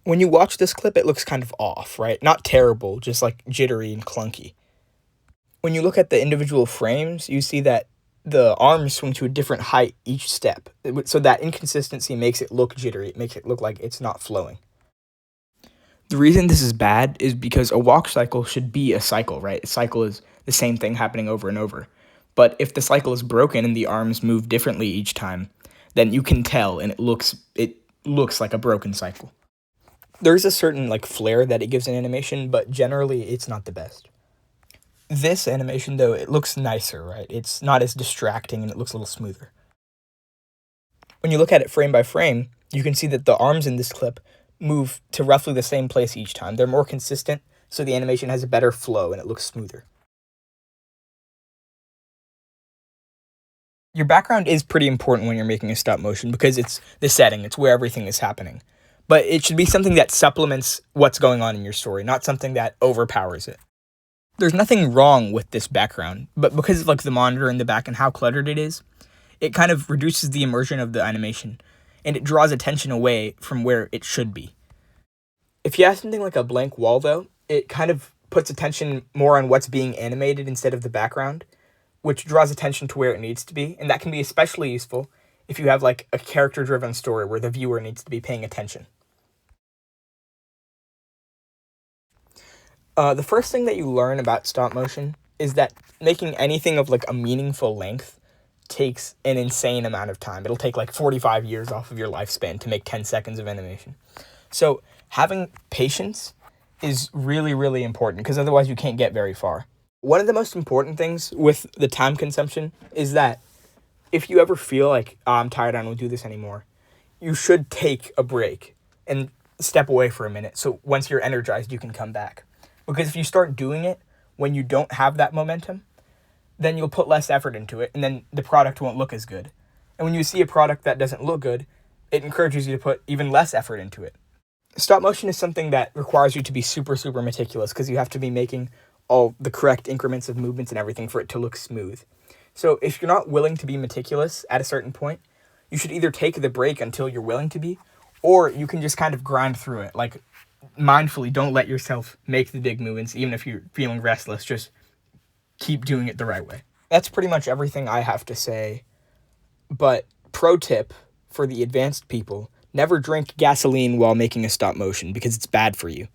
When you watch this clip, it looks kind of off, right? Not terrible, just like jittery and clunky. When you look at the individual frames, you see that the arms swing to a different height each step. So that inconsistency makes it look jittery. It makes it look like it's not flowing. The reason this is bad is because a walk cycle should be a cycle, right? A cycle is the same thing happening over and over. But if the cycle is broken and the arms move differently each time, then you can tell and it looks like a broken cycle. There's a certain like flair that it gives an animation, but generally it's not the best. This animation though, it looks nicer, right? It's not as distracting and it looks a little smoother. When you look at it frame by frame, you can see that the arms in this clip move to roughly the same place each time. They're more consistent, so the animation has a better flow and it looks smoother. Your background is pretty important when you're making a stop motion because it's the setting, it's where everything is happening. But it should be something that supplements what's going on in your story, not something that overpowers it. There's nothing wrong with this background, but because of like the monitor in the back and how cluttered it is, it kind of reduces the immersion of the animation, and it draws attention away from where it should be. If you have something like a blank wall, though, it kind of puts attention more on what's being animated instead of the background, which draws attention to where it needs to be, and that can be especially useful if you have like a character-driven story where the viewer needs to be paying attention. The first thing that you learn about stop motion is that making anything of like a meaningful length takes an insane amount of time. It'll take like 45 years off of your lifespan to make 10 seconds of animation. So having patience is really, really important because otherwise you can't get very far. One of the most important things with the time consumption is that if you ever feel like, oh, I'm tired, I don't do this anymore, you should take a break and step away for a minute. So once you're energized, you can come back. Because if you start doing it when you don't have that momentum, then you'll put less effort into it, and then the product won't look as good. And when you see a product that doesn't look good, it encourages you to put even less effort into it. Stop motion is something that requires you to be super, super meticulous because you have to be making all the correct increments of movements and everything for it to look smooth. So if you're not willing to be meticulous at a certain point, you should either take the break until you're willing to be, or you can just kind of grind through it. Like, mindfully, don't let yourself make the big movements, even if you're feeling restless. Just keep doing it the right way. That's pretty much everything I have to say. But pro tip for the advanced people, never drink gasoline while making a stop motion because it's bad for you.